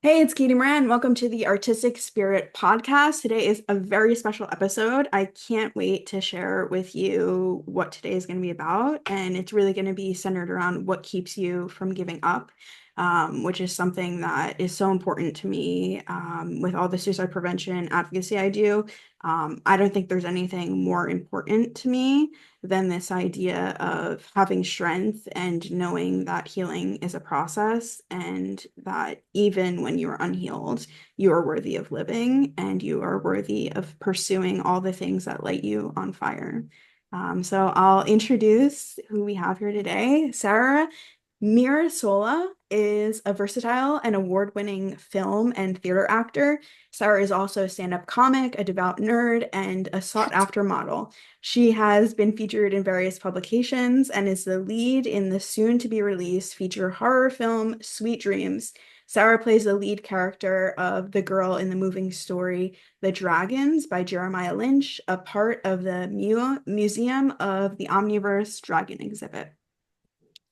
Hey, it's Katie Moran. Welcome to the Artistic Spirit podcast. Today is a very special episode. I can't wait to share with you what today is going to be about. And it's really going to be centered around what keeps you from giving up, which is something that is so important to me with all the suicide prevention advocacy I do. I don't think there's anything more important to me than this idea of having strength and knowing that healing is a process and that even when you're unhealed, you are worthy of living and you are worthy of pursuing all the things that light you on fire. So I'll introduce who we have here today. Sara Mirasola is a versatile and award-winning film and theater actor. Sara is also a stand-up comic, a devout nerd, and a sought-after model. She has been featured in various publications and is the lead in the soon-to-be-released feature horror film Sweet Dreams. Sara plays the lead character of the girl in the moving story The Dragons by Jeremiah Lynch, a part of the Museum of the Omniverse Dragon exhibit.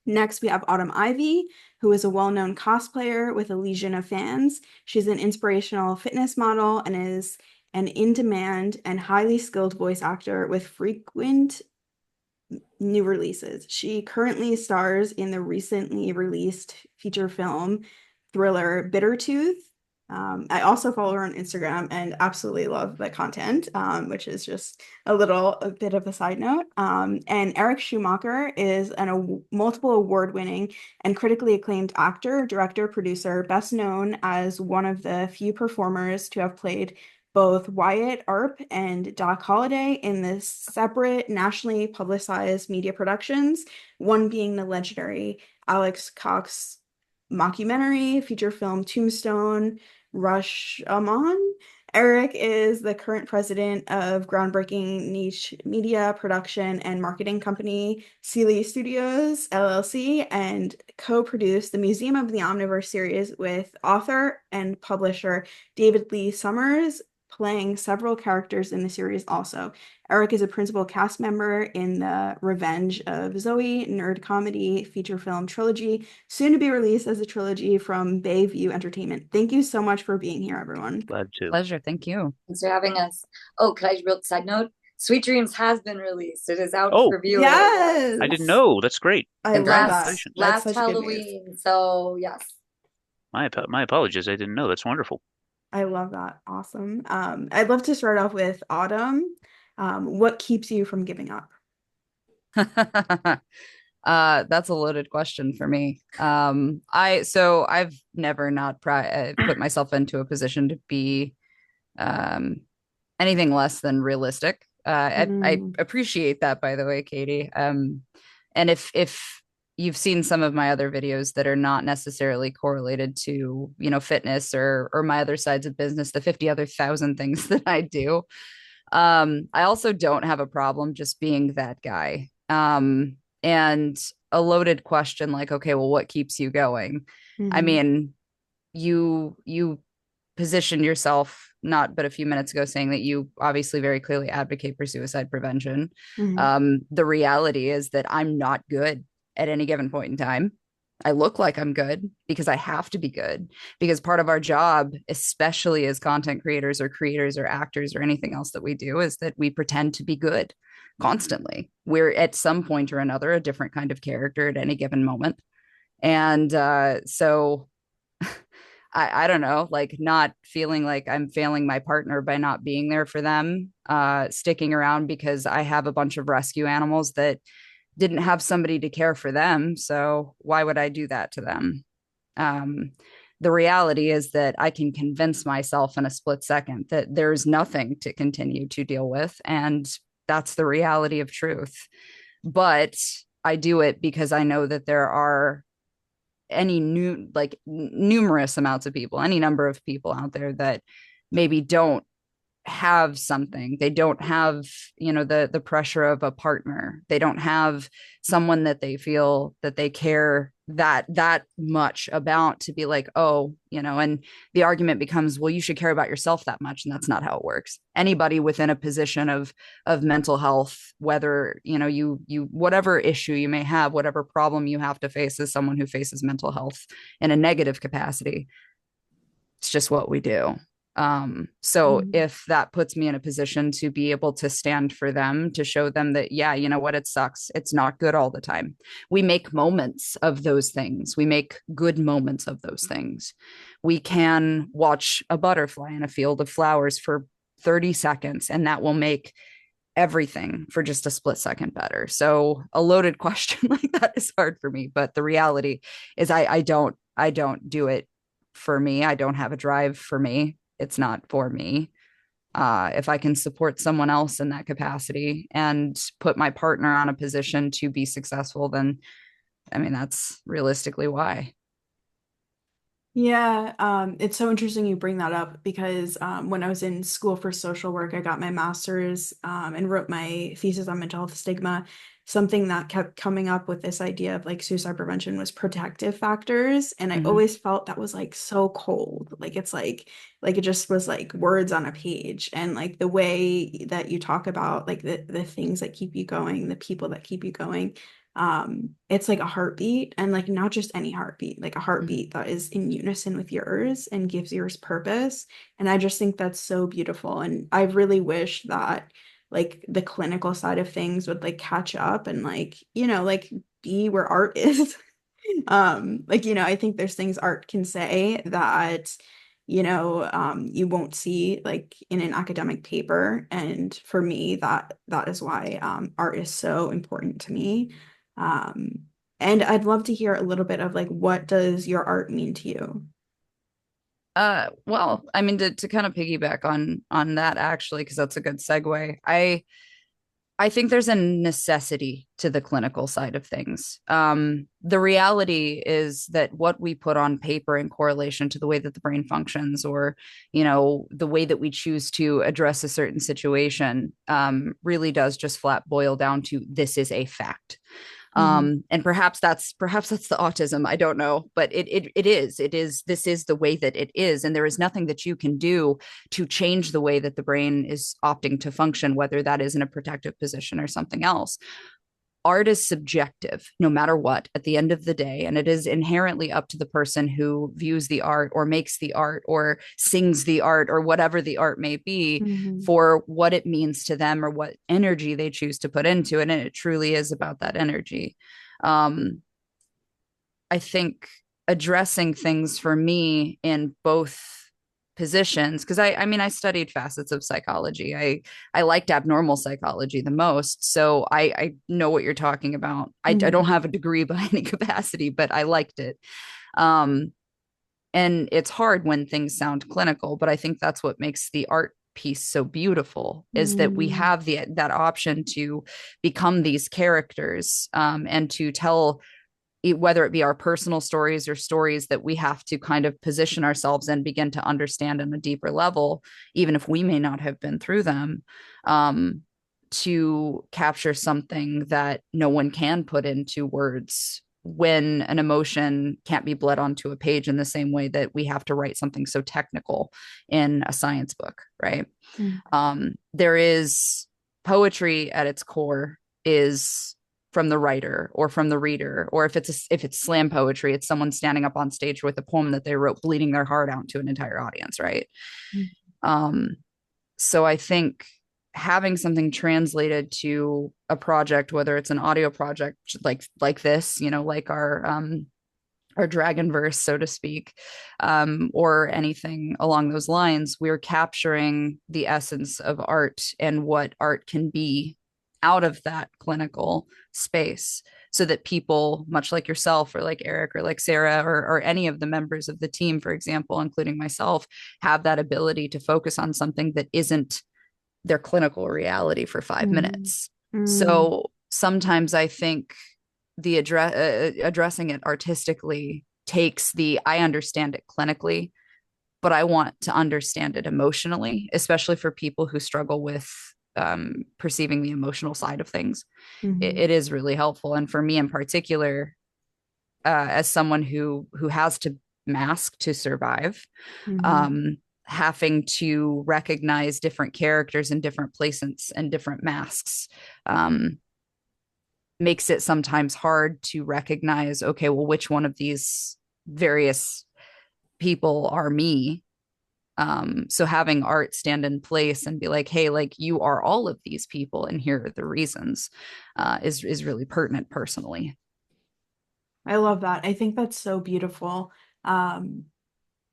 Next, we have Autumn Ivy, who is a well-known cosplayer with a legion of fans. She's an inspirational fitness model and is an in-demand and highly skilled voice actor with frequent new releases. She currently stars in the recently released feature film thriller Bittertooth. I also follow her on Instagram and absolutely love the content, which is just a bit of a side note. And Eric Schumacher is a multiple award-winning and critically acclaimed actor, director, producer, best known as one of the few performers to have played both Wyatt Earp and Doc Holliday in the separate nationally publicized media productions, one being the legendary Alex Cox mockumentary feature film Tombstone Rush Amon. Eric is the current president of groundbreaking niche media production and marketing company Sealy Studios LLC and co-produced the Museum of the Omniverse series with author and publisher David Lee Summers, playing several characters in the series also. Eric is a principal cast member in the Revenge of Zoe nerd comedy feature film trilogy, soon to be released as a trilogy from Bayview Entertainment. Thank you so much for being here, everyone. Glad to. Pleasure. Thank you. Thanks for having us. Oh, could I real side note? Sweet Dreams has been released. It is out Oh, for viewing. I didn't Yes. know. That's great. I And love that. last Congratulations. That's last such good news. Halloween. So yes. My apologies. I didn't know. That's wonderful. I love that. Awesome. I'd love to start off with Autumn. What keeps you from giving up? That's a loaded question for me. I've never not put myself into a position to be um anything less than realistic. I Mm, appreciate that, by the way, Katie. And if you've seen some of my other videos that are not necessarily correlated to, fitness or my other sides of business, the 50 other thousand things that I do, I also don't have a problem just being that guy. And a loaded question like, okay, well, what keeps you going? I mhm, mean, you positioned yourself not but a few minutes ago saying that you obviously very clearly advocate for suicide prevention. mhm, The reality is that I'm not good at any given point in time. I look like I'm good because I have to be good, because part of our job, especially as content creators or actors or anything else that we do, is that we pretend to be good constantly. We're at some point or another a different kind of character at any given moment. And so I don't know, like not feeling like I'm failing my partner by not being there for them, sticking around because I have a bunch of rescue animals that didn't have somebody to care for them. So why would I do that to them? Um, the reality is that I can convince myself in a split second that there's nothing to continue to deal with. And that's the reality of truth. But I do it because I know that there are numerous amounts of people, any number of people out there that maybe don't have something. They don't have, the pressure of a partner. They don't have someone that they feel that they care that much about to be like, oh, and the argument becomes, well, you should care about yourself that much. And that's not how it works. Anybody within a position of mental health, whether, you whatever issue you may have, whatever problem you have to face as someone who faces mental health in a negative capacity, It's just what we do. So Mhm. if that puts me in a position to be able to stand for them, to show them that, yeah, you know what, it sucks. It's not good all the time. We make moments of those things. We make good moments of those things. We can watch a butterfly in a field of flowers for 30 seconds, and that will make everything for just a split second better. So a loaded question like that is hard for me, but the reality is I don't do it for me. I don't have a drive for me. It's not for me. If I can support someone else in that capacity and put my partner on a position to be successful, then I mean that's realistically why. Yeah, it's so interesting you bring that up because when I was in school for social work, I got my master's and wrote my thesis on mental health stigma. Something that kept coming up with this idea of like suicide prevention was protective factors, and I Mm-hmm. always felt that was like so cold. Like it's like it just was like words on a page, and like the way that you talk about like the things that keep you going, the people that keep you going, it's like a heartbeat, and like not just any heartbeat, like a Mm-hmm. heartbeat that is in unison with yours and gives yours purpose. And I just think that's so beautiful, and I really wish that like the clinical side of things would like catch up and like like be where art is. Like I think there's things art can say that you won't see like in an academic paper, and for me that is why art is so important to me. um, and I'd love to hear a little bit of like what does your art mean to you? Well, I mean to kind of piggyback on that actually, because that's a good segue. I think there's a necessity to the clinical side of things. The reality is that what we put on paper in correlation to the way that the brain functions, or the way that we choose to address a certain situation, really does just flat boil down to this is a fact. Hmm. And perhaps that's the autism. I don't know, but it is this is the way that it is, and there is nothing that you can do to change the way that the brain is opting to function, whether that is in a protective position or something else. Art is subjective no matter what at the end of the day, and it is inherently up to the person who views the art or makes the art or sings the art or whatever the art may be, Hmm. for what it means to them or what energy they choose to put into it. And it truly is about that energy. um, I think addressing things for me in both positions, because I mean I studied facets of psychology. I liked abnormal psychology the most, so I know what you're talking about. I don't Hmm. have a degree by any capacity, but I liked it. um and it's hard when things sound clinical, but I think that's what makes the art piece so beautiful, is that we Hmm. have that option to become these characters, and to tell, whether it be our personal stories or stories that we have to kind of position ourselves and begin to understand on a deeper level, even if we may not have been through them, um, to capture something that no one can put into words, when an emotion can't be bled onto a page in the same way that we have to write something so technical in a science book, right? There is poetry at its core is from the writer or from the reader, or if it's slam poetry, it's someone standing up on stage with a poem that they wrote, bleeding their heart out to an entire audience, right? um so I think having something translated to a project, whether it's an audio project like this, like our dragon verse, so to speak, or anything along those lines, we're capturing the essence of art and what art can be out of that clinical space, so that people, much like yourself or like Eric or like Sarah, or any of the members of the team, for example, including myself, have that ability to focus on something that isn't their clinical reality for 5 minutes. Hmm. So sometimes I think addressing it artistically takes the I understand it clinically, but I want to understand it emotionally, especially for people who struggle with perceiving the emotional side of things. It, Hmm. it is really helpful, and for me in particular, as someone who has to mask to survive, Hmm. um, having to recognize different characters in different places and different masks, um, makes it sometimes hard to recognize, okay, well, which one of these various people are me, So having art stand in place and be like, hey, like you are all of these people, and here are the reasons, is really pertinent personally. I love that. I think that's so beautiful. Um,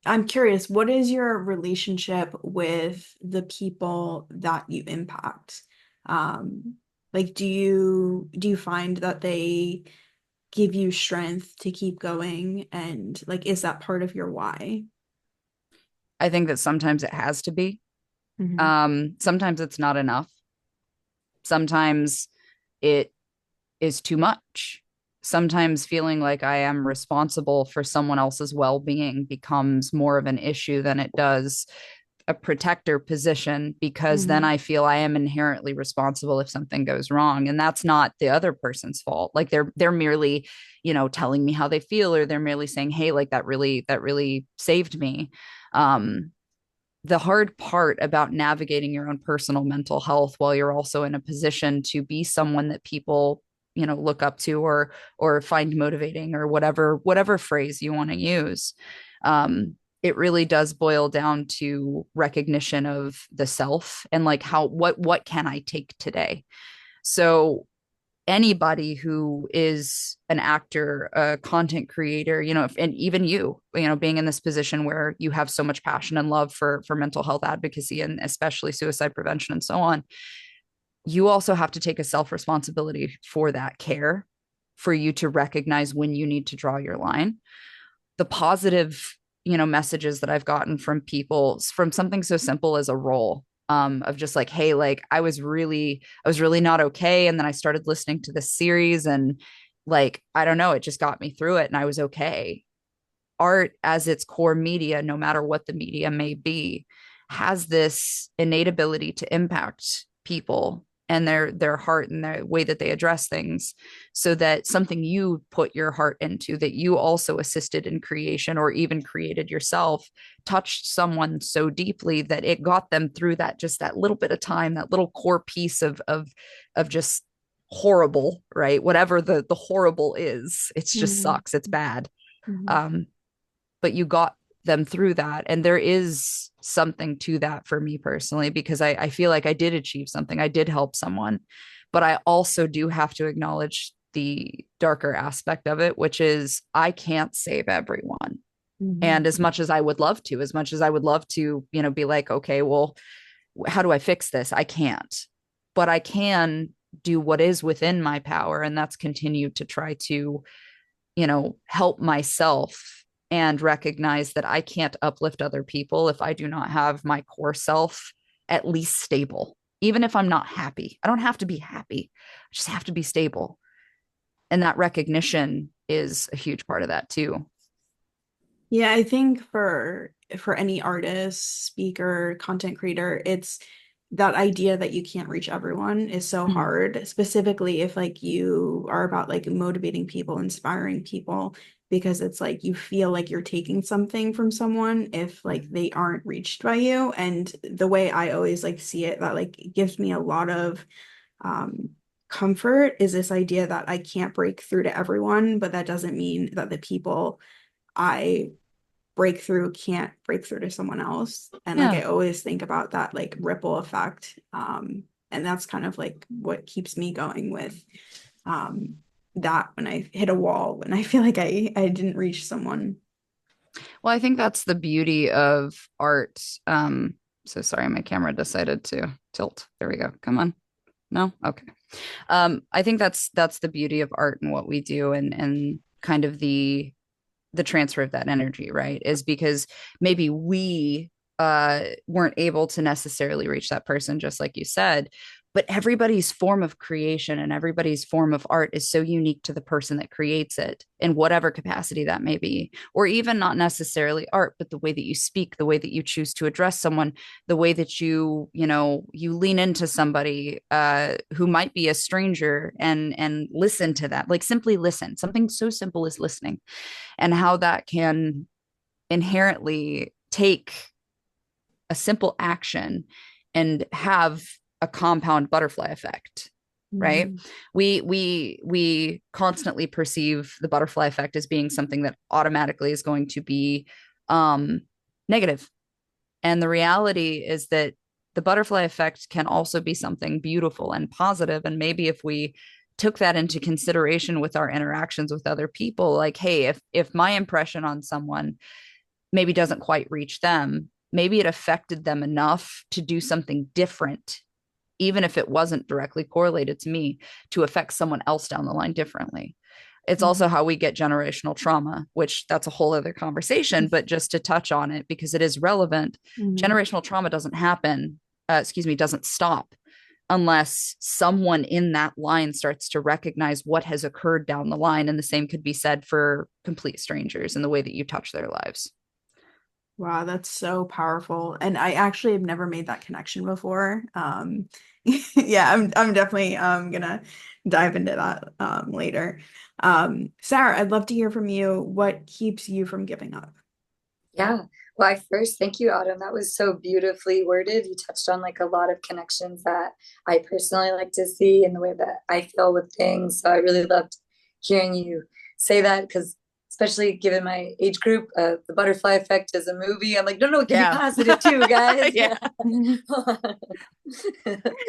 I'm curious, what is your relationship with the people that you impact? Um, like, do you find that they give you strength to keep going? And like, is that part of your why? I think that sometimes it has to be. Hmm. Sometimes it's not enough. Sometimes it is too much. Sometimes feeling like I am responsible for someone else's well being becomes more of an issue than it does a protector position, because then Hmm. I feel I am inherently responsible if something goes wrong. And that's not the other person's fault. Like they're merely, telling me how they feel, or they're merely saying, hey, like that really saved me. Um, the hard part about navigating your own personal mental health while you're also in a position to be someone that people look up to, or find motivating, or whatever phrase you want to use, it really does boil down to recognition of the self, and like what can I take today. So anybody who is an actor, a content creator, and even being in this position where you have so much passion and love for mental health advocacy, and especially suicide prevention and so on, you also have to take a self responsibility for that care, for you to recognize when you need to draw your line. The positive, messages that I've gotten from people from something so simple as a role, of just like, hey, like I was really not okay, and then I started listening to this series, and like I don't know, it just got me through it and I was okay. Art as its core media, no matter what the media may be, has this innate ability to impact people and their heart and the way that they address things, so that something you put your heart into, that you also assisted in creation or even created yourself, touched someone so deeply that it got them through that little bit of time, that little core piece of just horrible, right? Whatever the horrible is, it's just Hmm. sucks, it's bad. Hmm. um but you got them through that. And there is something to that for me personally, because I feel like I did achieve something. I did help someone, but I also do have to acknowledge the darker aspect of it, which is I can't save everyone. Hmm. And as much as I would love to, be like, okay, well, how do I fix this? I can't, but I can do what is within my power. And that's continue to try to, help myself and recognize that I can't uplift other people if I do not have my core self at least stable. Even if I'm not happy, I don't have to be happy. I just have to be stable. And that recognition is a huge part of that too. Yeah, I think for any artist, speaker, content creator, it's that idea that you can't reach everyone is so Mm. hard, specifically if like you are about like motivating people, inspiring people, because it's like you feel like you're taking something from someone if like they aren't reached by you. And the way I always like see it, that like gives me a lot of um comfort is this idea that I can't break through to everyone, but that doesn't mean that the people I breakthrough can't break through to someone else. And like Yeah. I always think about that like ripple effect. And that's kind of like what keeps me going with um that when I hit a wall, when I feel like I didn't reach someone. Well, I think that's the beauty of art. So sorry, my camera decided to tilt. There we go. Come on. No? Okay. I think that's the beauty of art and what we do, and kind of the transfer of that energy, right? Is because maybe we weren't able to necessarily reach that person, just like you said, but everybody's form of creation and everybody's form of art is so unique to the person that creates it in whatever capacity that may be, or even not necessarily art, but the way that you speak, the way that you choose to address someone, the way that you lean into somebody who might be a stranger, and listen to that, like simply listen. Something so simple as listening, and how that can inherently take a simple action and have a compound butterfly effect, right? Mhm. We constantly perceive the butterfly effect as being something that automatically is going to be negative. And the reality is that the butterfly effect can also be something beautiful and positive. And maybe if we took that into consideration with our interactions with other people, like, hey, if my impression on someone maybe doesn't quite reach them, maybe it affected them enough to do something different, even if it wasn't directly correlated to me, to affect someone else down the line differently. It's also how we get generational trauma, which that's a whole other conversation, but just to touch on it because it is relevant, generational trauma doesn't happen, doesn't stop unless someone in that line starts to recognize what has occurred down the line. And the same could be said for complete strangers in the way that you touch their lives. Wow, that's so powerful. And I actually have never made that connection before. Yeah, I'm definitely gonna dive into that later. Sara, I'd love to hear from you. What keeps you from giving up? Yeah. Well, I first thank you, Autumn. That was so beautifully worded. You touched on like a lot of connections that I personally like to see in the way that I feel with things. So I really loved hearing you say that because especially given my age group, the butterfly effect is a movie. I'm like, no, it can be positive too, guys. Yeah.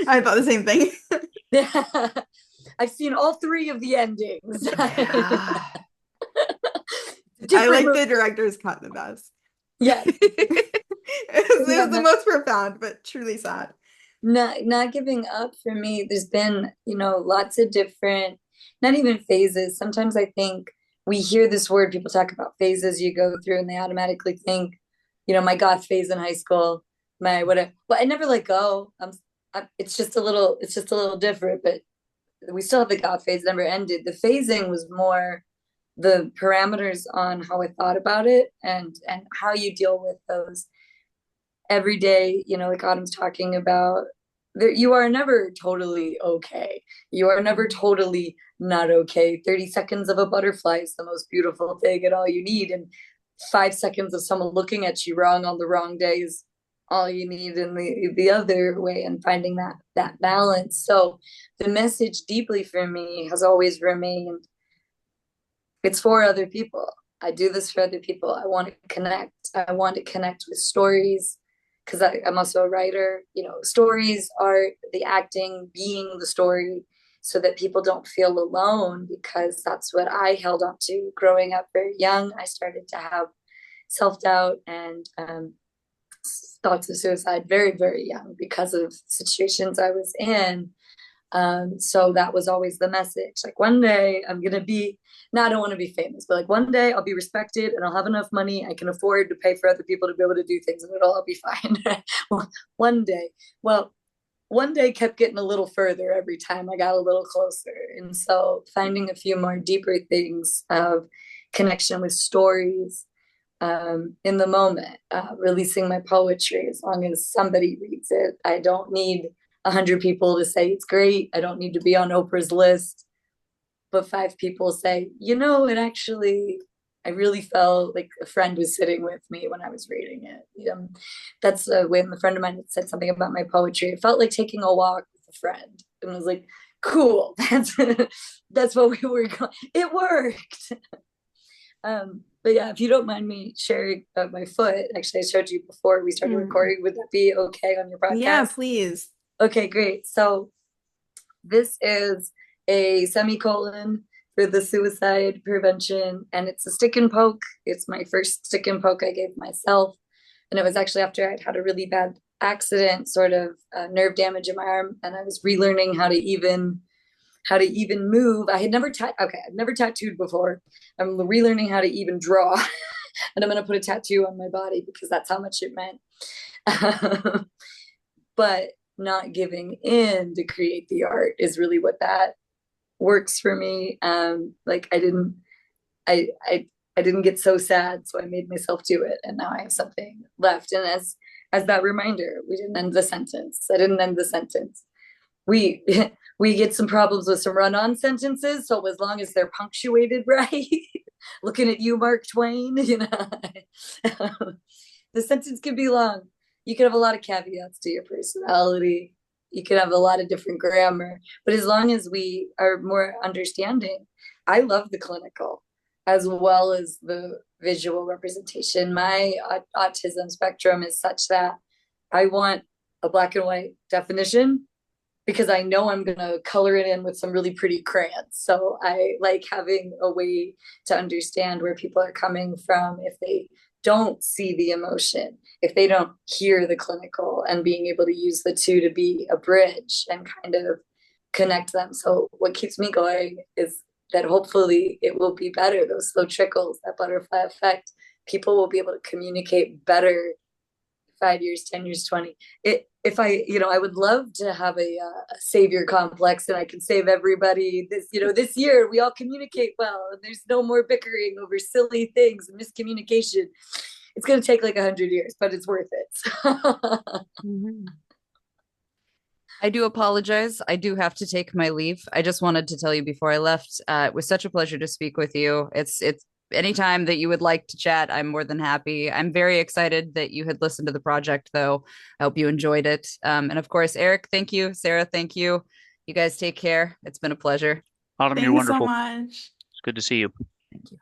I thought the same thing. Yeah. I've seen all three of the endings. I like the director's cut the best. Yes. It was the most profound, but truly sad. Not giving up for me, there's been, lots of different, not even phases. Sometimes I think we hear this word, people talk about phases you go through, and they automatically think, my goth phase in high school, my whatever. But I never let go. It's just a little different, but we still have the goth phase, never ended. The phasing was more the parameters on how I thought about it and how you deal with those every day, like Autumn's talking about. You are never totally okay. You are never totally not okay. 30 seconds of a butterfly is the most beautiful thing and all you need. And 5 seconds of someone looking at you wrong on the wrong day is all you need in the other way, and finding that balance. So the message deeply for me has always remained, it's for other people. I do this for other people. I want to connect. I want to connect with stories because I'm also a writer. Stories, art, the acting, being the story, so that people don't feel alone, because that's what I held on to growing up very young. I started to have self-doubt and thoughts of suicide very, very young because of situations I was in. So that was always the message. Like, one day I'm going to be, I don't want to be famous, but like one day I'll be respected and I'll have enough money. I can afford to pay for other people to be able to do things and it'll all be fine. One day. Well, one day kept getting a little further every time I got a little closer. And so finding a few more deeper things of connection with stories in the moment, releasing my poetry as long as somebody reads it. I don't need 100 people to say it's great. I don't need to be on Oprah's list, but 5 people say, it actually, I really felt like a friend was sitting with me when I was reading it. That's when a friend of mine said something about my poetry. It felt like taking a walk with a friend, and I was like, cool. That's what we were going. It worked. But yeah, if you don't mind me sharing my foot, actually, I showed you before we started recording. Would that be okay on your podcast? Yeah, please. Okay, great. So this is a semicolon for the suicide prevention, and it's a stick and poke. It's my first stick and poke I gave myself. And it was actually after I'd had a really bad accident, sort of nerve damage in my arm, and I was relearning how to even move. I've never tattooed before. I'm relearning how to even draw. And I'm going to put a tattoo on my body because that's how much it meant. But not giving in to create the art is really what that works for me. Like I didn't get so sad, so I made myself do it, and now I have something left. And as that reminder, we didn't end the sentence. I didn't end the sentence. We get some problems with some run-on sentences, so as long as they're punctuated right, looking at you, Mark Twain, the sentence can be long. You could have a lot of caveats to your personality. You could have a lot of different grammar, but as long as we are more understanding, I love the clinical. as well as the visual representation. My autism spectrum is such that I want a black and white definition because I know I'm going to color it in with some really pretty crayons. So I like having a way to understand where people are coming from if they don't see the emotion, if they don't hear the clinical, and being able to use the two to be a bridge and kind of connect them. So what keeps me going is that hopefully it will be better, those slow trickles, that butterfly effect. People will be able to communicate better 5 years, 10 years, 20. If I would love to have a savior complex and I can save everybody this year, we all communicate well and there's no more bickering over silly things and miscommunication. It's going to take like 100 years, but it's worth it. Mm-hmm. I do apologize. I do have to take my leave. I just wanted to tell you before I left, it was such a pleasure to speak with you. It's anytime that you would like to chat, I'm more than happy. I'm very excited that you had listened to the project, though. I hope you enjoyed it. And of course, Eric, thank you. Sarah, thank you. You guys take care. It's been a pleasure. Autumn, you're Thanks so wonderful. much. It's good to see you. Thank you.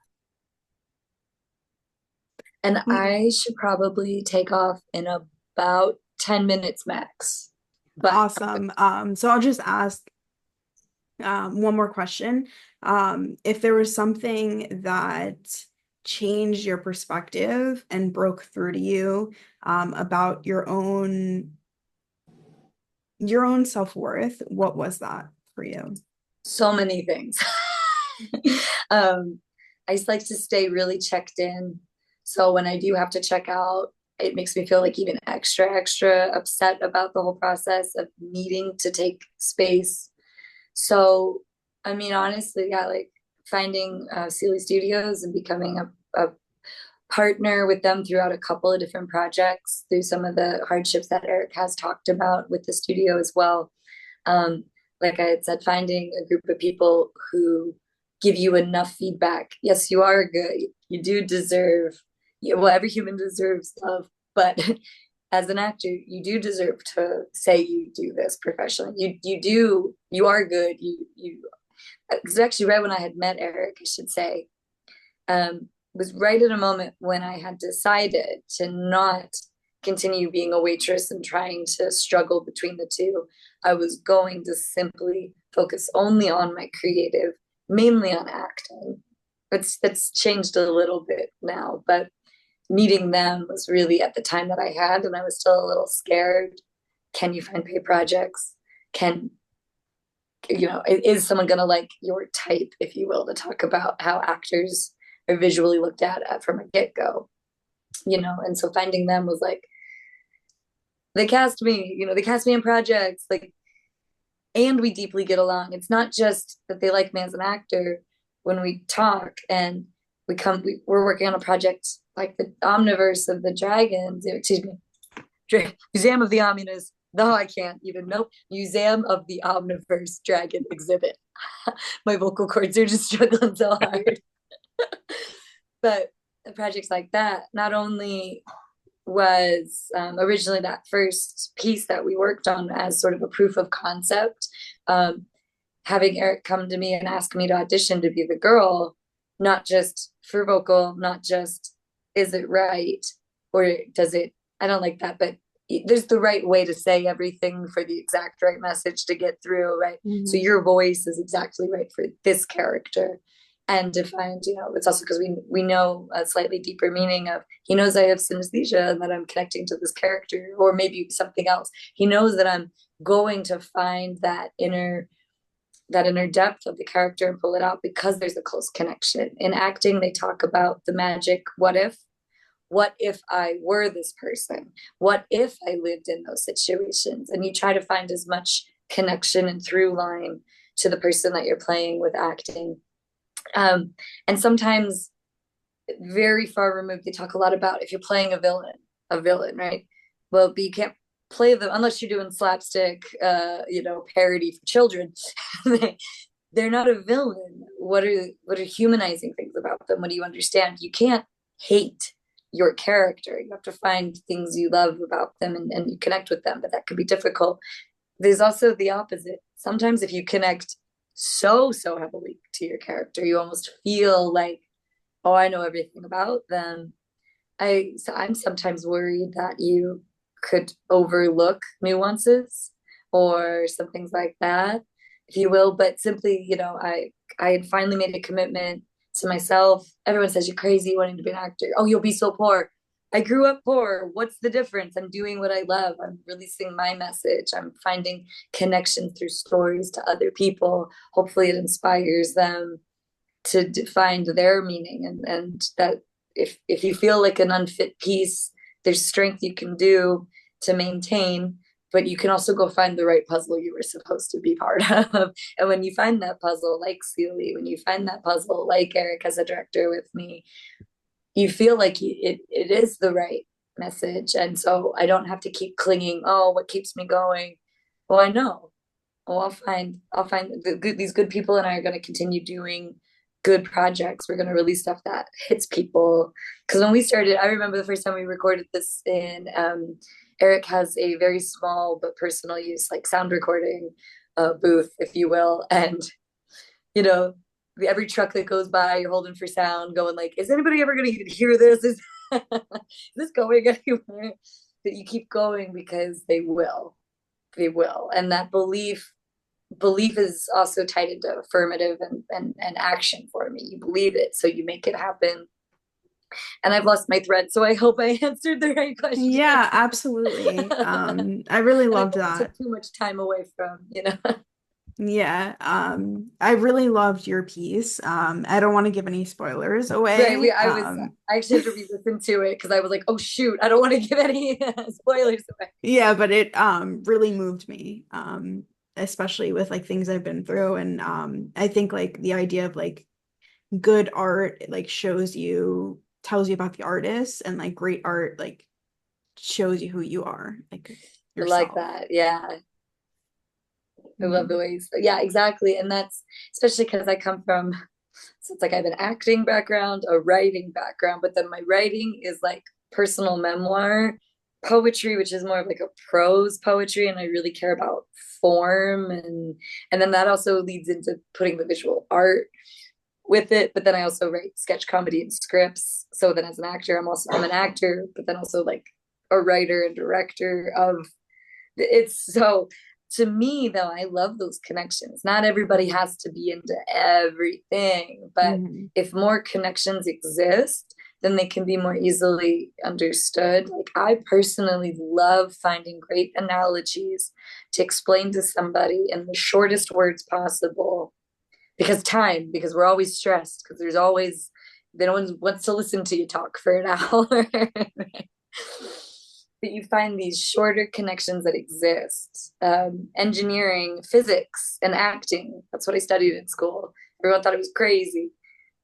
And I should probably take off in about 10 minutes max. But Awesome. So I'll just ask one more question. If there was something that changed your perspective and broke through to you about your own self-worth, what was that for you? so many things. I just like to stay really checked in. So when I do have to check out, it makes me feel like even extra upset about the whole process of needing to take space. So, I mean, honestly, yeah, like finding Sealy Studios and becoming a partner with them throughout a couple of different projects through some of the hardships that Eric has talked about with the studio as well. Um, like I had said, finding a group of people who give you enough feedback. Yes, you are good. You do deserve, well, every human deserves love, but as an actor, you do deserve to say you do this professionally. You are good. It's actually right when I had met Eric, I should say, was right at a moment when I had decided to not continue being a waitress and trying to struggle between the two. I was going to simply focus only on my creative, mainly on acting. That's changed a little bit now, but meeting them was really at the time that I had, and I was still a little scared. Can you find paid projects? Is someone going to like your type, if you will, to talk about how actors are visually looked at from a get-go, and so finding them was like, they cast me in projects, like, and we deeply get along. It's not just that they like me as an actor. When we talk and we're working on a project like the Omniverse of the Dragons, Museum of the Omniverse. No, I can't even. Nope. Museum of the Omniverse Dragon exhibit. My vocal cords are just struggling so hard. But projects like that, not only was originally that first piece that we worked on as sort of a proof of concept, having Eric come to me and ask me to audition to be the girl, not just for vocal, not just is it right or does it, I don't like that, but there's the right way to say everything for the exact right message to get through, right? Mm-hmm. So your voice is exactly right for this character. And to find, it's also because we know a slightly deeper meaning of, he knows I have synesthesia and that I'm connecting to this character, or maybe something else. He knows that I'm going to find that inner depth of the character and pull it out because there's a close connection. In acting, they talk about the magic what if I were this person? What if I lived in those situations? And you try to find as much connection and through line to the person that you're playing with acting. And sometimes very far removed, they talk a lot about if you're playing a villain, right? Well, but you can't play them unless you're doing slapstick, parody for children. They're not a villain. What are humanizing things about them? What do you understand? You can't hate your character. You have to find things you love about them and you connect with them, but that could be difficult. There's also the opposite. Sometimes if you connect so heavily to your character, you almost feel like oh, I know everything about them. I'm sometimes worried that you could overlook nuances or some things like that, if you will. But simply, I had finally made a commitment to myself. Everyone says you're crazy wanting to be an actor. Oh, you'll be so poor. I grew up poor. What's the difference? I'm doing what I love. I'm releasing my message. I'm finding connection through stories to other people. Hopefully, it inspires them to find their meaning, and that if you feel like an unfit piece, there's strength you can do to maintain, but you can also go find the right puzzle you were supposed to be part of. And when you find that puzzle, like Celie, when you find that puzzle, like Eric as a director with me, you feel like it is the right message. And so I don't have to keep clinging, oh, what keeps me going? Well, I know. Oh, I'll find these good people, and I are going to continue doing good projects. We're going to release stuff that hits people. Because when we started, I remember the first time we recorded this in, Eric has a very small but personal use, like sound recording booth, if you will. And, you know, every truck that goes by, you're holding for sound, going like, is anybody ever going to even hear this? Is this going anywhere? But you keep going because they will. They will. And that belief is also tied into affirmative and action for me. You believe it, so you make it happen. And I've lost my thread, so I hope I answered the right question. Yeah, absolutely. I really And I loved hope it that. took too much time away from. Yeah, I really loved your piece. I don't want to give any spoilers Right. away. I actually had to re-listen to it because I was like, oh shoot, I don't want to give any spoilers away. Yeah, but it really moved me. Especially with like things I've been through. And I think like the idea of like good art like tells you about the artist, and like great art like shows you who you are, like I like yourself. that. Yeah. I love the Mhm. ways. Yeah, exactly. And that's especially because I come from, so it's like I have an acting background, a writing background, but then my writing is like personal memoir poetry, which is more of like a prose poetry, and I really care about form, and then that also leads into putting the visual art with it. But then I also write sketch comedy and scripts. So then as an actor, I'm an actor, but then also like a writer and director of it's so to me though, I love those connections. Not everybody has to be into everything, but Mhm. if more connections exist, then they can be more easily understood. Like I personally love finding great analogies to explain to somebody in the shortest words possible, because we're always stressed, because there's always no one wants to listen to you talk for an hour. But you find these shorter connections that exist. Engineering, physics, and acting. That's what I studied in school. Everyone thought it was crazy.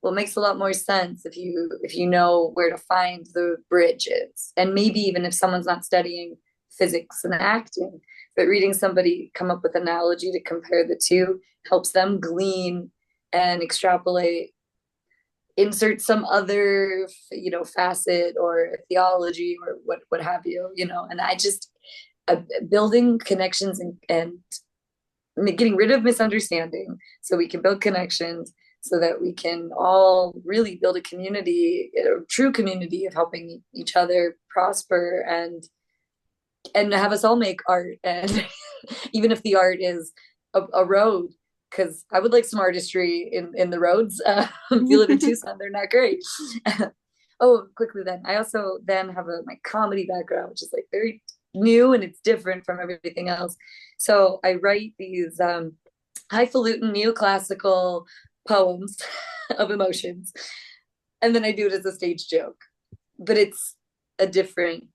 Well, it makes a lot more sense if you know where to find the bridges. And maybe even if someone's not studying physics and acting, but reading somebody come up with an analogy to compare the two helps them glean and extrapolate, insert some other facet or theology or what have you. And I just building connections and getting rid of misunderstanding so we can build connections, so that we can all really build a community, a true community of helping each other prosper, and have us all make art. And even if the art is a road, because I would like some artistry in the roads. If you live in Tucson, they're not great. Oh, quickly then, I also then have my comedy background, which is like very new and it's different from everything else. So I write these highfalutin neoclassical poems of emotions, and then I do it as a stage joke. But it's a different,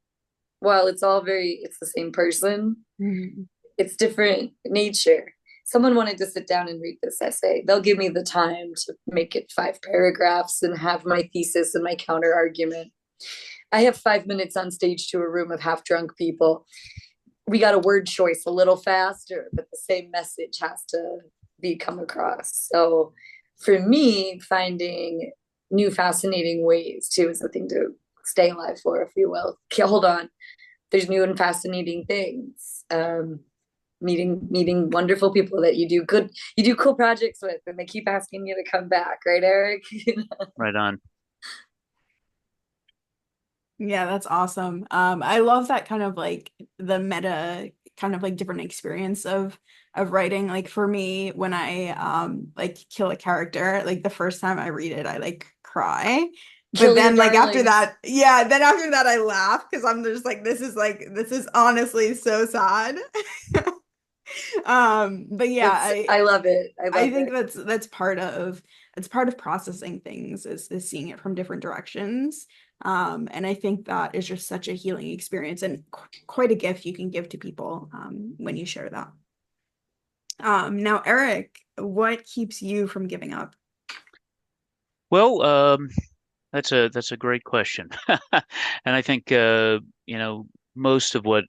while it's the same person, Mhm. it's different nature. Someone wanted to sit down and read this essay, they'll give me the time to make it 5 paragraphs and have my thesis and my counter argument. I have 5 minutes on stage to a room of half drunk people. We got a word choice a little faster, but the same message has to be come across. So for me, finding new fascinating ways too is the thing to stay alive for, if you will. Okay, hold on, there's new and fascinating things. Meeting wonderful people that you do cool projects with, and they keep asking you to come back, right, Eric? Right on. Yeah, that's awesome. I love that kind of like the meta kind of like different experience of writing. Like for me, when I like kill a character, like the first time I read it, I like cry. But Kill your then like after darlings. that, yeah, then after that I laugh because I'm just like this is honestly so sad. But yeah, I love it. I I love think it. that's part of it's part of processing things is seeing it from different directions. And I think that is just such a healing experience and quite a gift you can give to people when you share that. Now, Eric, what keeps you from giving up? Well, that's a great question. And I think most of what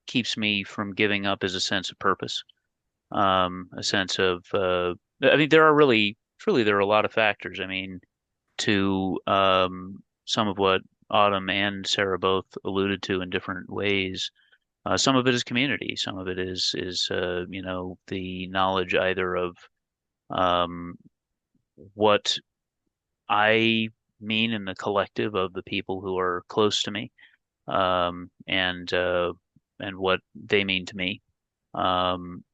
keeps me from giving up is a sense of purpose. A sense of I mean there are really truly there are a lot of factors. I mean to some of what Autumn and Sarah both alluded to in different ways. Some of it is community. Some of it is the knowledge either of um, what I mean in the collective of the people who are close to me, and what they mean to me. Um,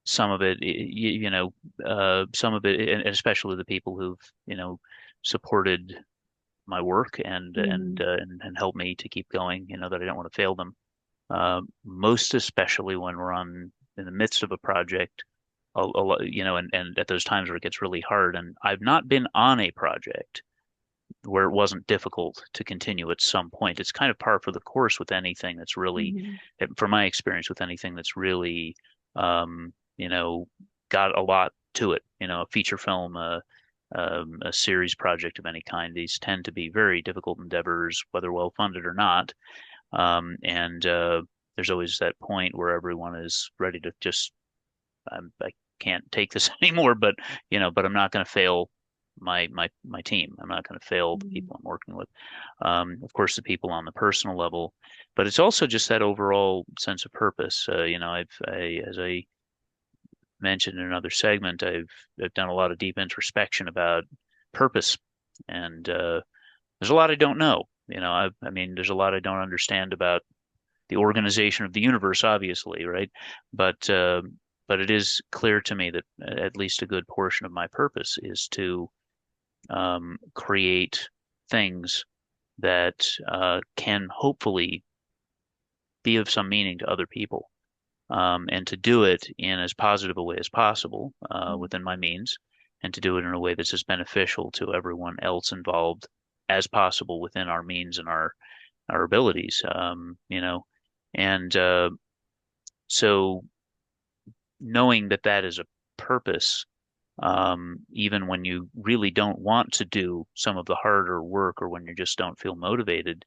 some of it, some of it, and especially the people who've, supported my work Mhm. and helped me to keep going, that I don't want to fail them. Most especially when we're in the midst of a project, and at those times where it gets really hard. And I've not been on a project where it wasn't difficult to continue at some point. It's kind of par for the course with anything that's really, Mhm. from my experience, with anything that's really, um, you know, got a lot to it. A feature film, a series project of any kind. These tend to be very difficult endeavors, whether well funded or not. And there's always that point where everyone is ready to just, I can't take this anymore, but I'm not going to fail my team. I'm not going to fail the Mhm. people I'm working with. Of course, the people on the personal level, but it's also just that overall sense of purpose. As I mentioned in another segment, I've done a lot of deep introspection about purpose, and there's a lot I don't know. I mean, there's a lot I don't understand about the organization of the universe, obviously, right? But uh, but it is clear to me that at least a good portion of my purpose is to create things that can hopefully be of some meaning to other people, and to do it in as positive a way as possible within my means, and to do it in a way that's as beneficial to everyone else involved as possible within our means and our abilities. And so knowing that that is a purpose, even when you really don't want to do some of the harder work or when you just don't feel motivated,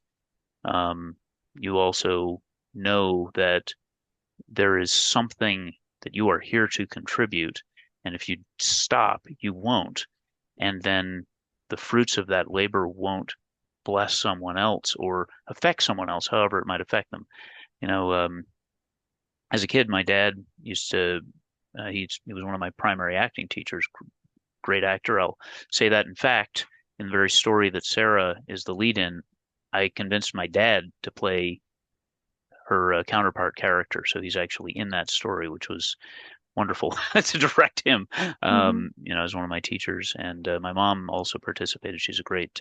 um, you also know that there is something that you are here to contribute. And if you stop, you won't. And then the fruits of that labor won't bless someone else or affect someone else, however it might affect them. You know, as a kid, my dad used to, he was one of my primary acting teachers, great actor. I'll say that. In fact, in the very story that Sarah is the lead in, I convinced my dad to play her counterpart character. So he's actually in that story, which was wonderful to direct him, Mhm. as one of my teachers. And my mom also participated. She's a great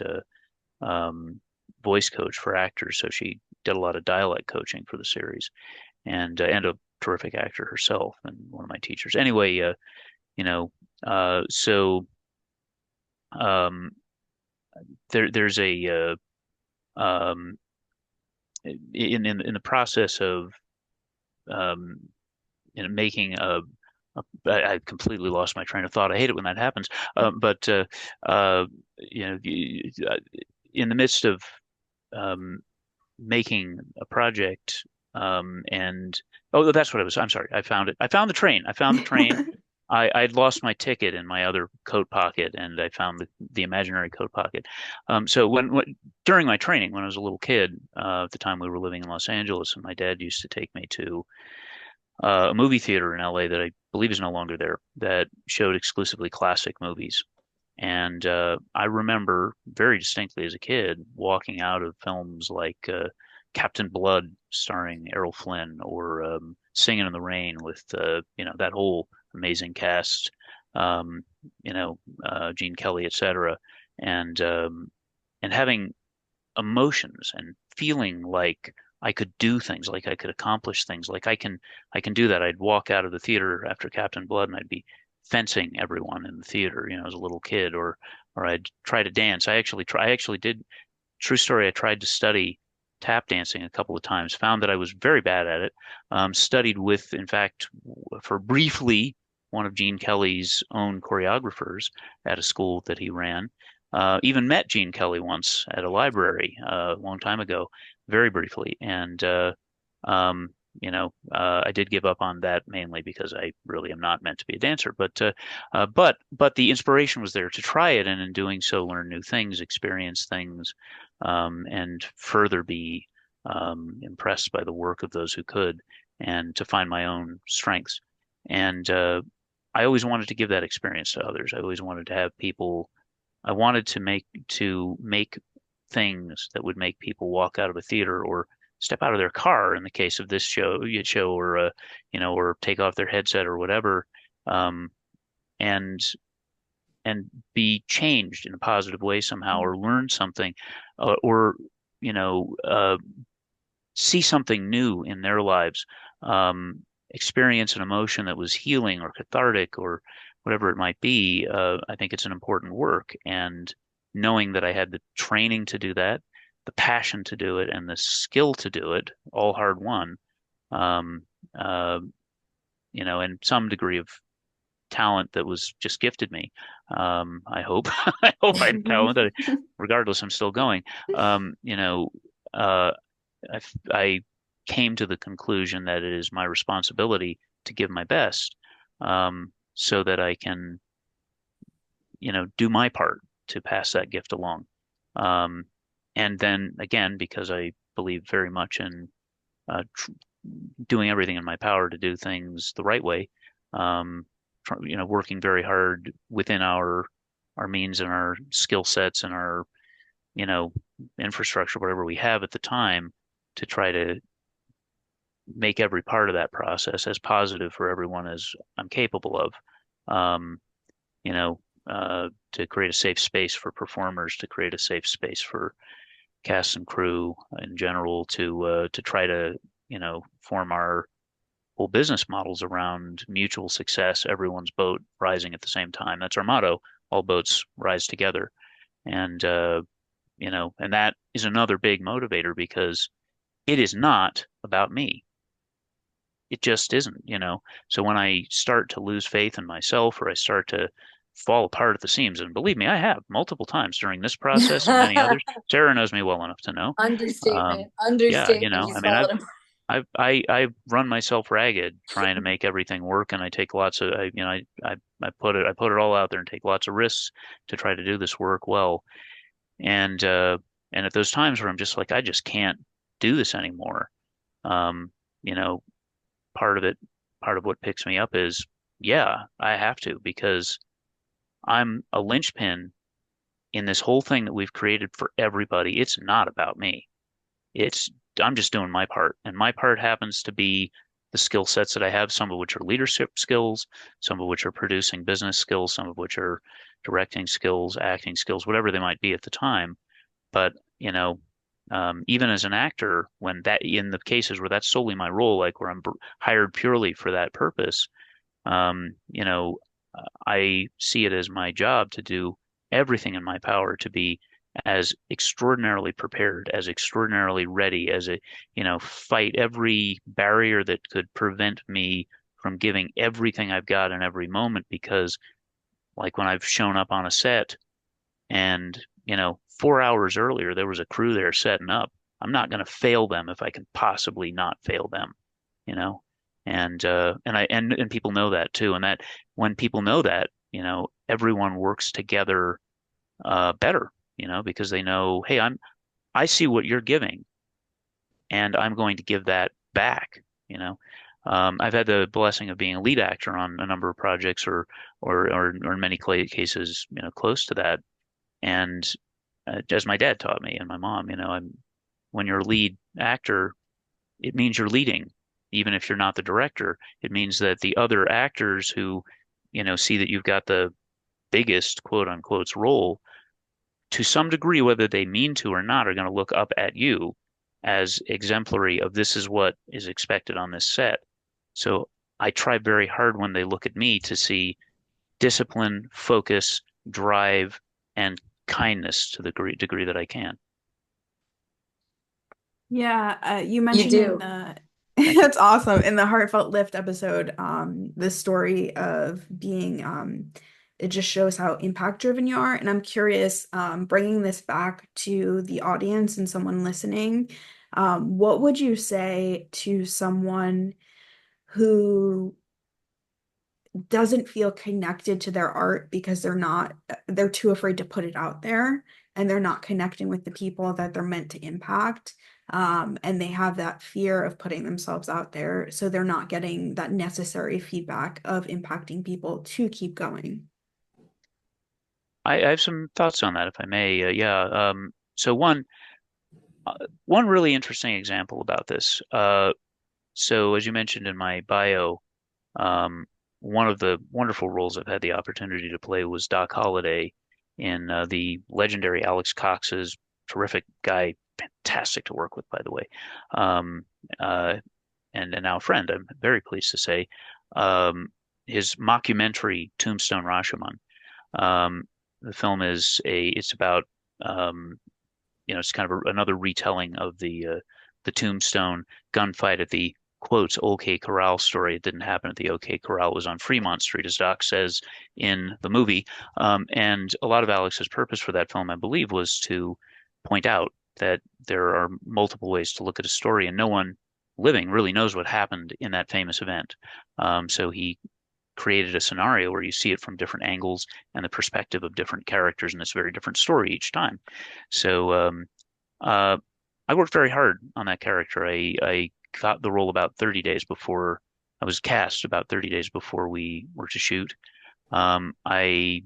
voice coach for actors. So she did a lot of dialect coaching for the series, and a terrific actor herself and one of my teachers. Anyway, you know, so um, there's a um, in the process of um, making I completely lost my train of thought. I hate it when that happens. But uh, in the midst of um, making a project, and oh, that's what I was. I'm sorry. I found it. I found the train. I found the train. I'd lost my ticket in my other coat pocket, and I found the imaginary coat pocket. So during my training, when I was a little kid, at the time we were living in Los Angeles, and my dad used to take me to a movie theater in LA that I believe is no longer there that showed exclusively classic movies. And I remember very distinctly as a kid walking out of films like Captain Blood starring Errol Flynn, or Singing in the Rain with that whole amazing cast, um, Gene Kelly, etc. And having emotions and feeling like I could do things, like I could accomplish things, like I can do that. I'd walk out of the theater after Captain Blood and I'd be fencing everyone in the theater, as a little kid, or I'd try to dance. I actually did, true story, I tried to study tap dancing a couple of times, found that I was very bad at it. Studied with, in fact, for briefly, one of Gene Kelly's own choreographers at a school that he ran. Even met Gene Kelly once at a library a long time ago, very briefly. And I did give up on that mainly because I really am not meant to be a dancer. But the inspiration was there to try it, and in doing so, learn new things, experience things, and further be impressed by the work of those who could, and to find my own strengths. And I always wanted to give that experience to others. I always wanted to have people. I wanted to make things that would make people walk out of a theater or step out of their car in the case of this show, or or take off their headset or whatever, um, and be changed in a positive way somehow, or learn something, or you know uh, see something new in their lives, experience an emotion that was healing or cathartic or whatever it might be. I think it's an important work. And knowing that I had the training to do that, the passion to do it, and the skill to do it, all hard won, um, uh, and some degree of talent that was just gifted me. I hope. I hope I had talent. Regardless, I'm still going. Uh, I came to the conclusion that it is my responsibility to give my best, so that I can, do my part to pass that gift along. Um, and then again, because I believe very much in tr doing everything in my power to do things the right way, um, working very hard within our means and our skill sets and our, you know, infrastructure, whatever we have at the time, to try to make every part of that process as positive for everyone as I'm capable of. Um, to create a safe space for performers, to create a safe space for cast and crew in general, to try to, form our whole business models around mutual success, everyone's boat rising at the same time. That's our motto: all boats rise together. And and that is another big motivator, because it is not about me. It just isn't. So when I start to lose faith in myself, or I start to fall apart at the seams, and believe me, I have multiple times during this process and many others. Sarah knows me well enough to know. Understatement. Yeah, Understatement. I He's mean, fallen I've run myself ragged trying to make everything work, and I take lots of, I put it all out there and take lots of risks to try to do this work well. And at those times where I'm just like, I just can't do this anymore. Um, you know, part of it, part of what picks me up is, yeah, I have to, because I'm a linchpin in this whole thing that we've created for everybody. It's not about me. It's I'm just doing my part, and my part happens to be the skill sets that I have, some of which are leadership skills, some of which are producing business skills, some of which are directing skills, acting skills, whatever they might be at the time. But, even as an actor, when that, in the cases where that's solely my role, like where I'm hired purely for that purpose, um, you know, I see it as my job to do everything in my power to be as extraordinarily prepared, as extraordinarily ready, as fight every barrier that could prevent me from giving everything I've got in every moment. Because, like, when I've shown up on a set and, 4 hours earlier there was a crew there setting up, I'm not going to fail them if I can possibly not fail them, you know? And people know that too. And that when people know that, everyone works together better, because they know, hey, I see what you're giving, and I'm going to give that back, you know. I've had the blessing of being a lead actor on a number of projects, or in many cases, close to that. And as my dad taught me and my mom, when you're a lead actor, it means you're leading, even if you're not the director. It means that the other actors who, see that you've got the biggest quote unquote role, to some degree, whether they mean to or not, are going to look up at you as exemplary of this is what is expected on this set. So I try very hard when they look at me to see discipline, focus, drive, and kindness to the degree that I can. Yeah, you You mentioned in do. the Thank you. that's awesome. In the Heartfelt Lift episode, the story of being it just shows how impact driven you are. And I'm curious, bringing this back to the audience and someone listening, what would you say to someone who doesn't feel connected to their art because they're too afraid to put it out there, and they're not connecting with the people that they're meant to impact, and they have that fear of putting themselves out there, so they're not getting that necessary feedback of impacting people to keep going. I have some thoughts on that, if I may. Yeah. So one really interesting example about this. So as you mentioned in my bio, um, one of the wonderful roles I've had the opportunity to play was Doc Holliday in the legendary Alex Cox's terrific guy, fantastic to work with, by the way, um, uh, and now a friend, I'm very pleased to say, um, his mockumentary Tombstone Rashomon. Um, the film it's about um, it's kind of another retelling of the Tombstone gunfight at the quotes OK Corral story. It didn't happen at the OK Corral. It was on Fremont Street, as Doc says in the movie. And a lot of Alex's purpose for that film, I believe, was to point out that there are multiple ways to look at a story, and no one living really knows what happened in that famous event. So he created a scenario where you see it from different angles and the perspective of different characters, and it's a very different story each time. So uh, I worked very hard on that character. I got the role about 30 days before I was cast, about 30 days before we were to shoot. I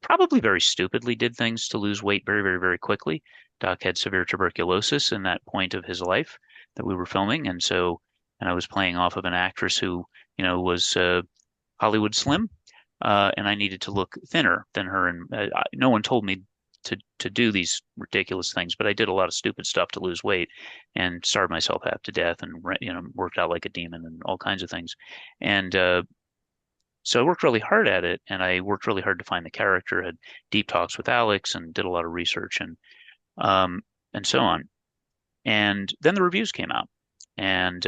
probably very stupidly did things to lose weight very, very, very quickly. Doc had severe tuberculosis in that point of his life that we were filming, and I was playing off of an actress who, was Hollywood slim, and I needed to look thinner than her. And no one told me to do these ridiculous things, but I did a lot of stupid stuff to lose weight and starved myself half to death, and worked out like a demon and all kinds of things. And so I worked really hard at it, and I worked really hard to find the character. Had deep talks with Alex and did a lot of research um, and so on. And then the reviews came out, and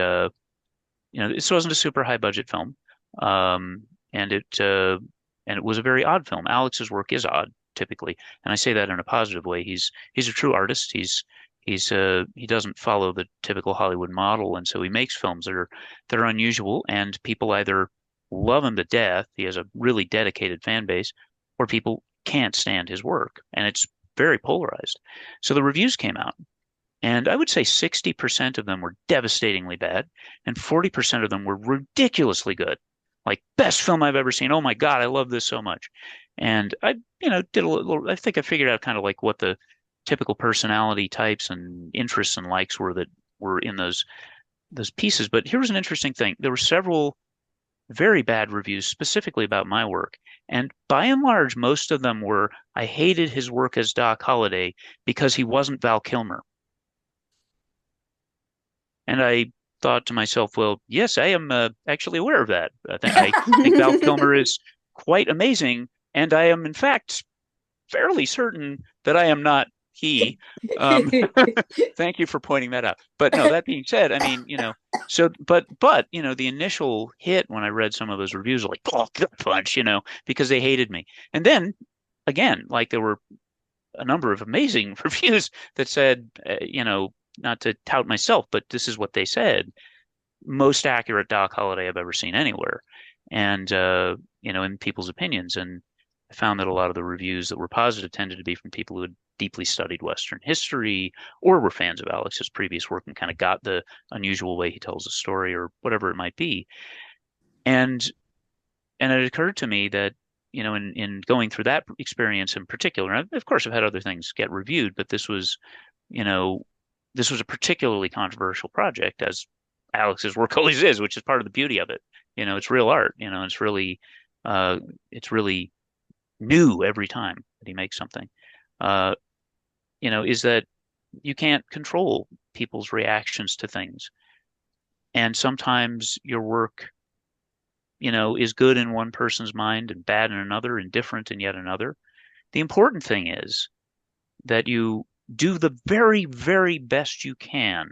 this wasn't a super high budget film, um, and it was a very odd film. Alex's work is odd typically, and I say that in a positive way. He's a true artist. He doesn't follow the typical Hollywood model, and so he makes films that are unusual, and people either love him to death. He has a really dedicated fan base, or people can't stand his work, and it's very polarized. So the reviews came out, and I would say 60% of them were devastatingly bad, and 40% of them were ridiculously good. Like, best film I've ever seen. Oh my God, I love this so much. And I, did a little, I think I figured out kind of like what the typical personality types and interests and likes were that were in those pieces. But here was an interesting thing. There were several very bad reviews specifically about my work. And by and large, most of them were, I hated his work as Doc Holliday because he wasn't Val Kilmer. And I thought to myself, well, yes, I am actually aware of that. I think Val Kilmer is quite amazing, and I am, in fact, fairly certain that I am not he. Um, Thank you for pointing that out. But no, that being said, I mean, the initial hit when I read some of those reviews were like, oh, gut punch, because they hated me. And then again, like there were a number of amazing reviews that said, not to tout myself, but this is what they said. Most accurate Doc Holliday I've ever seen anywhere. And, in people's opinions. And I found that a lot of the reviews that were positive tended to be from people who had deeply studied Western history or were fans of Alex's previous work and kind of got the unusual way he tells a story or whatever it might be. And it occurred to me that, in going through that experience in particular, and of course I've had other things get reviewed, but you know, this was a particularly controversial project, as Alex's work always is, which is part of the beauty of it. It's real art, it's really new every time that he makes something. Uh, is that you can't control people's reactions to things. And sometimes your work, is good in one person's mind and bad in another, and different in yet another. The important thing is that you do the very, very best you can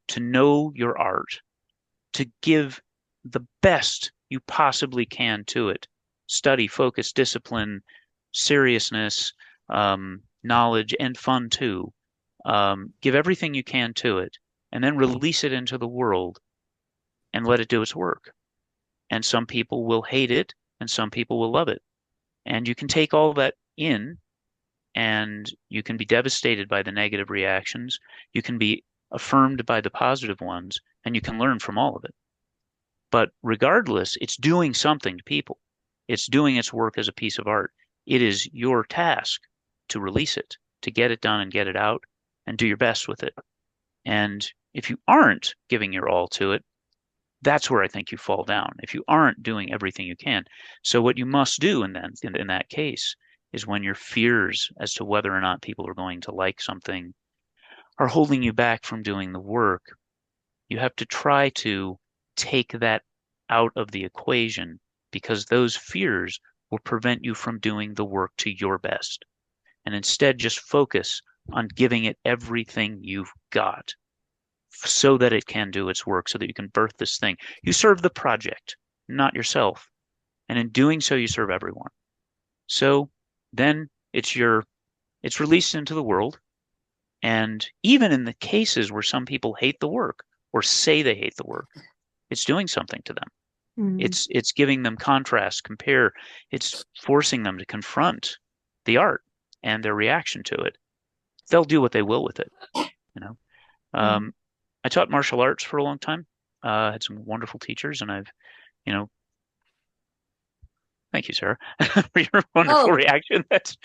to know your art, to give the best you possibly can to it. Study, focus, discipline, seriousness, knowledge, and fun too. Give everything you can to it, and then release it into the world and let it do its work. And some people will hate it, and some people will love it. And you can take all that in, and you can be devastated by the negative reactions. You can be affirmed by the positive ones, and you can learn from all of it. But regardless, it's doing something to people. It's doing its work as a piece of art. It is your task to release it, to get it done and get it out, and do your best with it. And if you aren't giving your all to it, that's where I think you fall down. If you aren't doing everything you can. So what you must do in that case is, when your fears as to whether or not people are going to like something are holding you back from doing the work, you have to try to take that out of the equation, because those fears will prevent you from doing the work to your best. And instead, just focus on giving it everything you've got so that it can do its work, so that you can birth this thing. You serve the project, not yourself. And in doing so, you serve everyone. So then it's released into the world. And even in the cases where some people hate the work or say they hate the work, it's doing something to them. It's giving them contrast, compare. It's forcing them to confront the art and their reaction to it. They'll do what they will with it, you know. I taught martial arts for a long time. Had some wonderful teachers, and I've, thank you, Sara, for your wonderful reaction. That's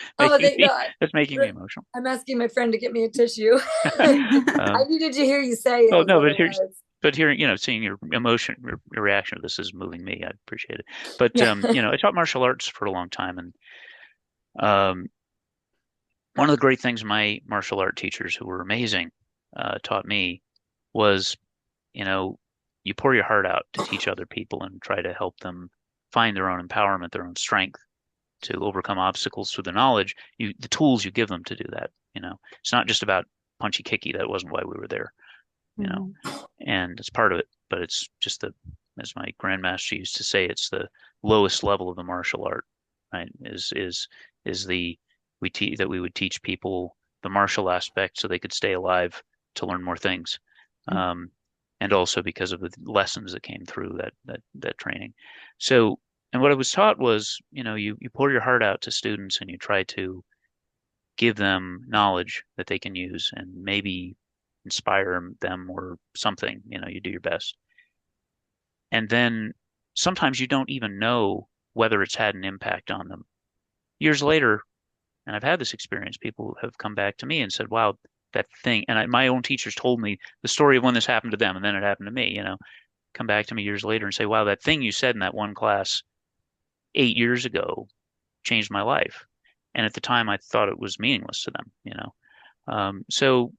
making me emotional. I'm asking my friend to get me a tissue. I needed to hear you say it. Oh no, but hearing, seeing your emotion, your reaction to this is moving me. I appreciate it. But I taught martial arts for a long time, and one of the great things my martial art teachers, who were amazing, taught me was, you pour your heart out to teach other people and try to help them find their own empowerment, their own strength to overcome obstacles through the knowledge, the tools you give them to do that. It's not just about punchy kicky. That wasn't why we were there, and it's part of it, but it's just as my grandmaster used to say, it's the lowest level of the martial art, right? That we would teach people the martial aspect so they could stay alive to learn more things. And also because of the lessons that came through that training. So, and what I was taught was, you pour your heart out to students and you try to give them knowledge that they can use and maybe inspire them or something, you do your best. And then sometimes you don't even know whether it's had an impact on them. Years later, and I've had this experience, people have come back to me and said, wow, that thing, and my own teachers told me the story of when this happened to them, and then it happened to me, come back to me years later and say, wow, that thing you said in that one class 8 years ago changed my life. And at the time I thought it was meaningless to them, so,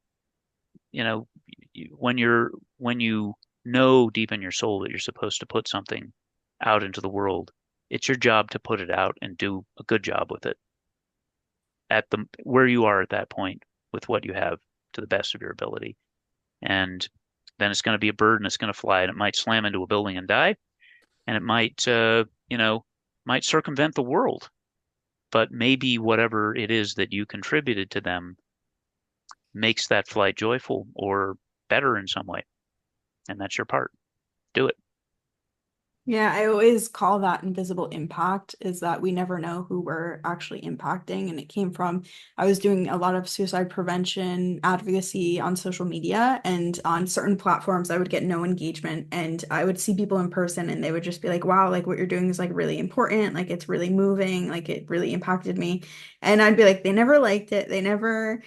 when you know deep in your soul that you're supposed to put something out into the world, it's your job to put it out and do a good job with it where you are at that point, with what you have, to the best of your ability. And then it's going to be a bird, and it's going to fly, and it might slam into a building and die, and it might might circumvent the world. But maybe whatever it is that you contributed to them makes that flight joyful or better in some way. And that's your part. Do it. Yeah, I always call that invisible impact, is that we never know who we're actually impacting. And it came from, I was doing a lot of suicide prevention advocacy on social media, and on certain platforms, I would get no engagement. And I would see people in person and they would just be like, wow, like what you're doing is like really important. Like it's really moving. Like it really impacted me. And I'd be like, they never liked it. They never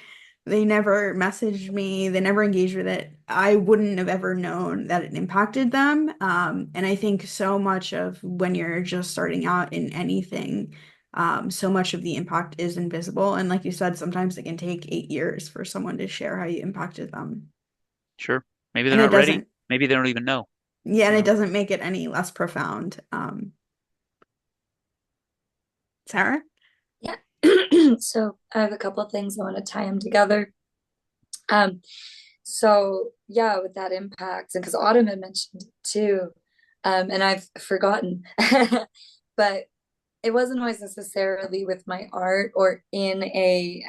messaged me. They never engaged with it. I wouldn't have ever known that it impacted them. And I think so much of when you're just starting out in anything, so much of the impact is invisible. And like you said, sometimes it can take 8 years for someone to share how you impacted them. Sure. Maybe they're And it not ready. doesn't, Maybe they don't even know, yeah, and you it know. doesn't make it any less profound. Sarah? Yeah. So I have a couple of things I want to tie them together. Um, so yeah, with that impact, and because Autumn had mentioned it too, and I've forgotten, but it wasn't always necessarily with my art or in a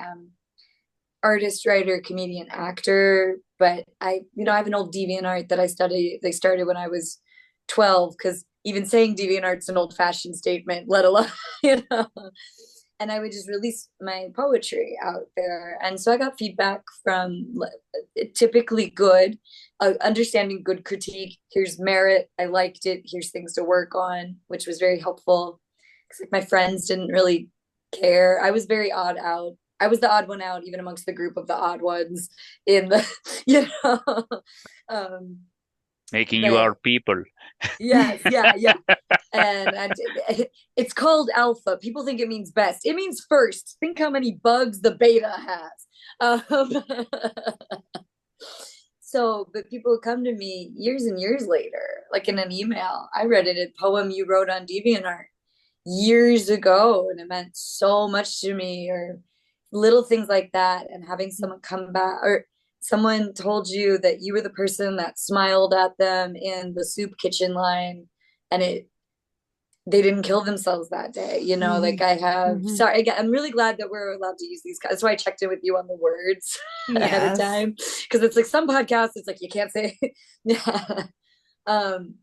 artist, writer, comedian, actor, but I have an old DeviantArt that I studied. They started when I was 12, because even saying DeviantArt's an old-fashioned statement, let alone, you know. And I would just release my poetry out there. And so I got feedback from typically good, understanding good critique. Here's merit. I liked it. Here's things to work on, which was very helpful. Because like, my friends didn't really care. I was very odd out. I was the odd one out, even amongst the group of the odd ones in the, you know, um, Making you but our people. yes, yeah. And it's called alpha. People think it means best. It means first. Think how many bugs the beta has. So, but people would come to me years and years later, like in an email. I read it, a poem you wrote on DeviantArt years ago, and it meant so much to me, or little things like that. And having someone come back, or someone told you that you were the person that smiled at them in the soup kitchen line, and they didn't kill themselves that day, like Mhm. I have. Mhm. Sorry again, I'm really glad that we're allowed to use these guys. That's why I checked in with you on the words ahead of Yes. time, because it's like some podcasts it's like you can't say yeah. um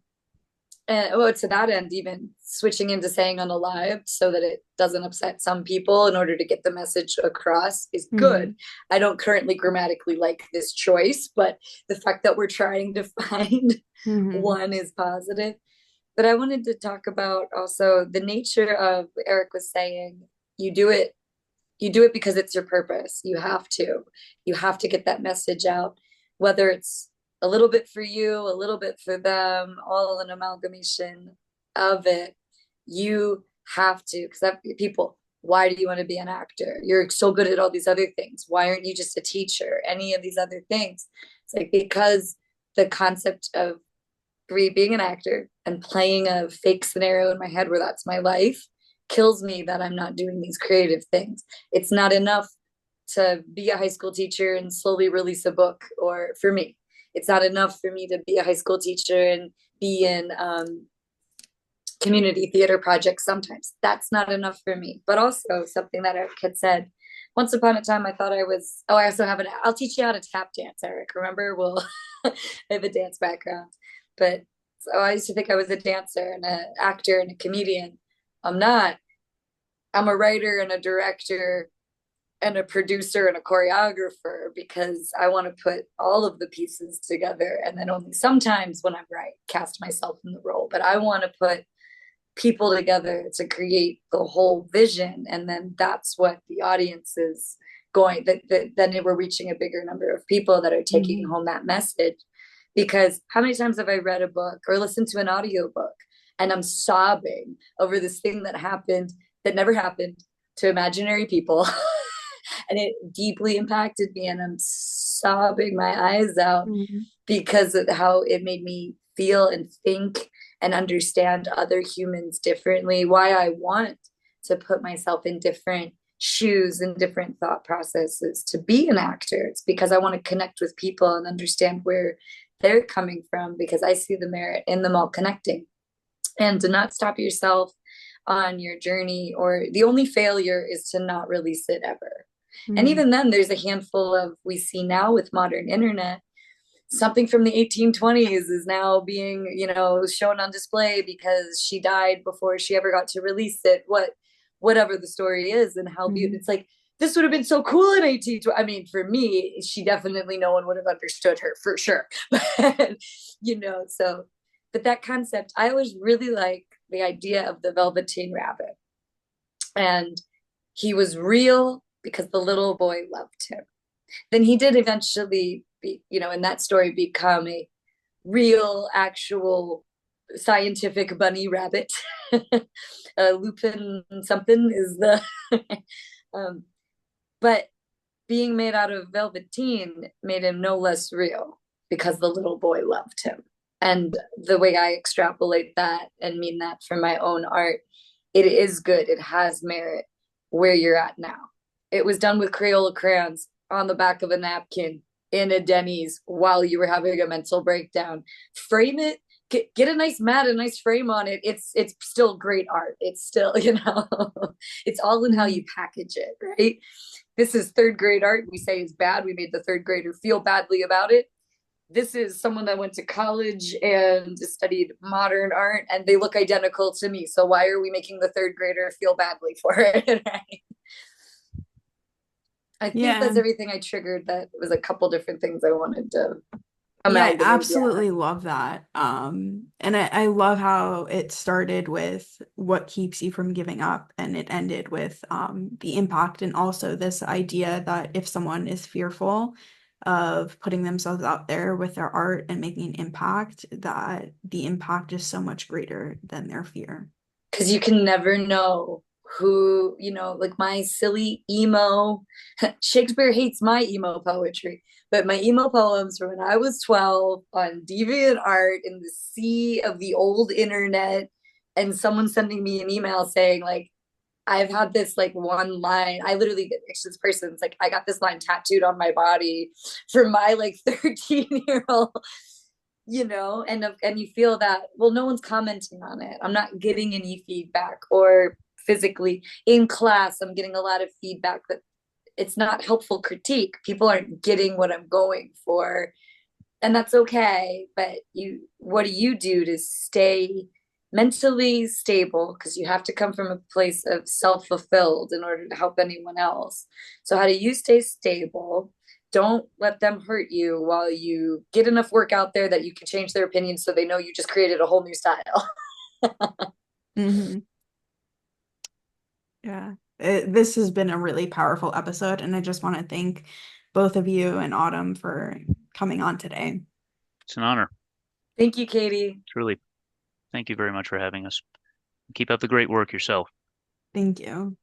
and to that end, even switching into saying unalived so that it doesn't upset some people in order to get the message across is good. Mhm. I don't currently grammatically like this choice, but the fact that we're trying to find Mhm. one is positive. But I wanted to talk about also the nature of what Eric was saying. You do it, because it's your purpose. You have to get that message out, whether it's a little bit for you, a little bit for them, all an amalgamation of it. You have to, because people, why do you want to be an actor? You're so good at all these other things. Why aren't you just a teacher? Any of these other things. It's like, because the concept of being an actor and playing a fake scenario in my head where that's my life kills me, that I'm not doing these creative things. It's not enough to be a high school teacher and slowly release a book, or for me, it's not enough for me to be a high school teacher and be in community theater projects. Sometimes that's not enough for me. But also something that Eric had said, once upon a time I thought I was, I also have I'll teach you how to tap dance, Eric, remember? I have a dance background. But so I used to think I was a dancer and an actor and a comedian. I'm not. I'm a writer and a director and a producer and a choreographer, because I want to put all of the pieces together, and then only sometimes when I'm right, cast myself in the role. But I want to put people together to create the whole vision, and then that's what the audience is going, then we're reaching a bigger number of people that are taking Mhm. home that message. Because how many times have I read a book or listened to an audiobook and I'm sobbing over this thing that happened, that never happened, to imaginary people, and it deeply impacted me, and I'm sobbing my eyes out Mhm. because of how it made me feel and think and understand other humans differently, why I want to put myself in different shoes and different thought processes to be an actor. It's because I want to connect with people and understand where they're coming from, because I see the merit in them all connecting. And to not stop yourself on your journey, or the only failure is to not release it ever. And Mhm. even then, there's a handful of, we see now with modern internet, something from the 1820s is now being, shown on display because she died before she ever got to release it. Whatever the story is, and how beautiful. It's like, this would have been so cool in 1820. I mean, for me, she definitely, no one would have understood her for sure. But, so, but that concept, I always really like the idea of the Velveteen Rabbit. And he was real because the little boy loved him. Then he did eventually in that story become a real, actual scientific bunny rabbit. Lupin something is the but being made out of velveteen made him no less real because the little boy loved him. And the way I extrapolate that and mean that for my own art, it is good. It has merit where you're at now. It was done with Crayola crayons on the back of a napkin in a Denny's while you were having a mental breakdown. Frame it, get a nice mat, a nice frame on it. It's still great art. It's still, it's all in how you package it, right? This is third grade art. We say is bad. We made the third grader feel badly about it. This is someone that went to college and studied modern art, and they look identical to me. So why are we making the third grader feel badly for it? Right? I think that's everything I triggered. That was a couple different things I wanted to amalgamate. I absolutely love that. And I love how it started with what keeps you from giving up, and it ended with the impact, and also this idea that if someone is fearful of putting themselves out there with their art and making an impact, that the impact is so much greater than their fear. Because you can never know who, like my silly emo, Shakespeare hates my emo poetry, but my emo poems from when I was 12 on DeviantArt in the sea of the old internet, and someone sending me an email saying, like, I've had this like one line. I literally get this person's like, I got this line tattooed on my body for my like 13-year-old, and you feel that, well, no one's commenting on it. I'm not getting any feedback, or physically in class, I'm getting a lot of feedback that it's not helpful critique. People aren't getting what I'm going for. And that's okay. But what do you do to stay mentally stable? Because you have to come from a place of self-fulfilled in order to help anyone else. So how do you stay stable? Don't let them hurt you while you get enough work out there that you can change their opinion so they know you just created a whole new style. Mm-hmm. Yeah, this has been a really powerful episode, and I just want to thank both of you and Autumn for coming on today. It's an honor. Thank you, Katie. Truly. Thank you very much for having us. Keep up the great work yourself. Thank you.